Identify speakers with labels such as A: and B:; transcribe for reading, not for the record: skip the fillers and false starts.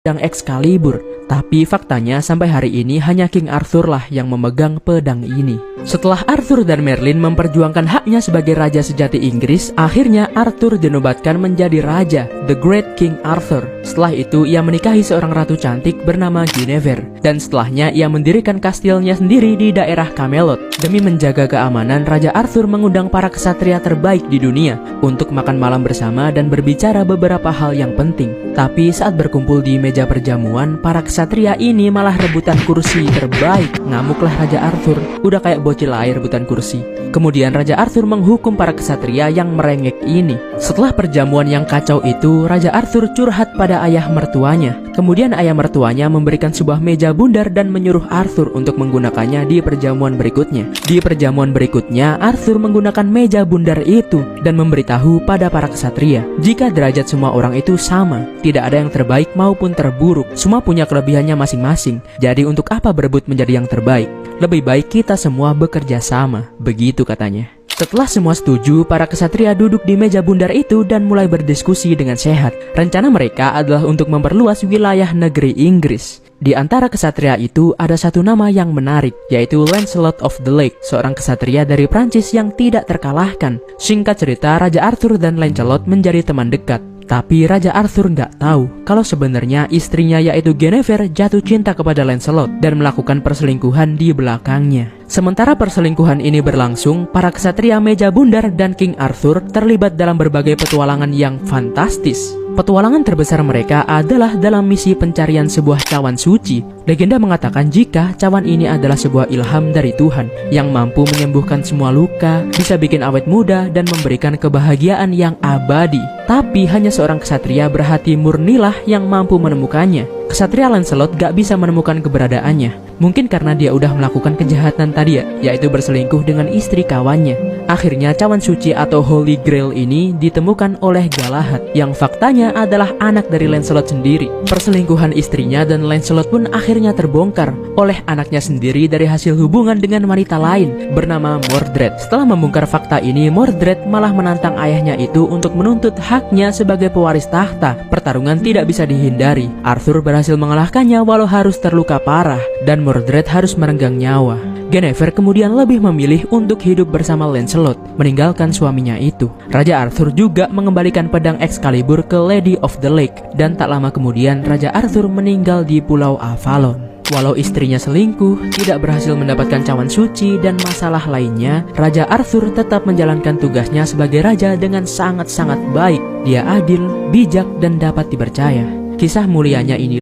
A: pedang Excalibur, tapi faktanya sampai hari ini hanya King Arthur lah yang memegang pedang ini. Setelah Arthur dan Merlin memperjuangkan haknya sebagai raja sejati Inggris, akhirnya Arthur dinobatkan menjadi raja, The Great King Arthur. Setelah itu ia menikahi seorang ratu cantik bernama Guinevere, dan setelahnya ia mendirikan kastilnya sendiri di daerah Camelot. Demi menjaga keamanan, Raja Arthur mengundang para kesatria terbaik di dunia untuk makan malam bersama dan berbicara beberapa hal yang penting. Tapi saat berkumpul di meja perjamuan, para kesatria ini malah rebutan kursi terbaik. Ngamuklah Raja Arthur, udah kayak bocil air rebutan kursi. Kemudian Raja Arthur menghukum para kesatria yang merengek ini. Setelah perjamuan yang kacau itu, Raja Arthur curhat pada ayah mertuanya. Kemudian ayah mertuanya memberikan sebuah meja bundar dan menyuruh Arthur untuk menggunakannya di perjamuan berikutnya. Di perjamuan berikutnya, Arthur menggunakan meja bundar itu dan memberitahu pada para kesatria jika derajat semua orang itu sama, tidak ada yang terbaik maupun terburuk, semua punya kelebihannya masing-masing. Jadi untuk apa berebut menjadi yang terbaik? Lebih baik kita semua bekerja sama, begitu katanya. Setelah semua setuju, para kesatria duduk di meja bundar itu dan mulai berdiskusi dengan sehat. Rencana mereka adalah untuk memperluas wilayah negeri Inggris. Di antara kesatria itu ada satu nama yang menarik, yaitu Lancelot of the Lake, seorang kesatria dari Prancis yang tidak terkalahkan. Singkat cerita, Raja Arthur dan Lancelot menjadi teman dekat. Tapi Raja Arthur nggak tahu kalau sebenarnya istrinya yaitu Guinevere jatuh cinta kepada Lancelot dan melakukan perselingkuhan di belakangnya. Sementara perselingkuhan ini berlangsung, para kesatria meja bundar dan King Arthur terlibat dalam berbagai petualangan yang fantastis. Petualangan terbesar mereka adalah dalam misi pencarian sebuah cawan suci. Legenda mengatakan jika cawan ini adalah sebuah ilham dari Tuhan yang mampu menyembuhkan semua luka, bisa bikin awet muda dan memberikan kebahagiaan yang abadi. Tapi hanya seorang kesatria berhati murnilah yang mampu menemukannya. Kesatria Lancelot gak bisa menemukan keberadaannya. Mungkin karena dia udah melakukan kejahatan tadi ya, yaitu berselingkuh dengan istri kawannya. Akhirnya cawan suci atau Holy Grail ini ditemukan oleh Galahad, yang faktanya adalah anak dari Lancelot sendiri. Perselingkuhan istrinya dan Lancelot pun akhirnya terbongkar oleh anaknya sendiri dari hasil hubungan dengan wanita lain bernama Mordred. Setelah membongkar fakta ini, Mordred malah menantang ayahnya itu untuk menuntut haknya sebagai pewaris tahta. Pertarungan tidak bisa dihindari. Arthur berhasil mengalahkannya walau harus terluka parah dan Mordred harus merenggang nyawa. Guinevere kemudian lebih memilih untuk hidup bersama Lancelot, meninggalkan suaminya itu. Raja Arthur juga mengembalikan pedang Excalibur ke Lady of the Lake, dan tak lama kemudian Raja Arthur meninggal di Pulau Avalon. Walau istrinya selingkuh, tidak berhasil mendapatkan cawan suci, dan masalah lainnya, Raja Arthur tetap menjalankan tugasnya sebagai raja dengan sangat-sangat baik. Dia adil, bijak, dan dapat dipercaya. Kisah mulianya ini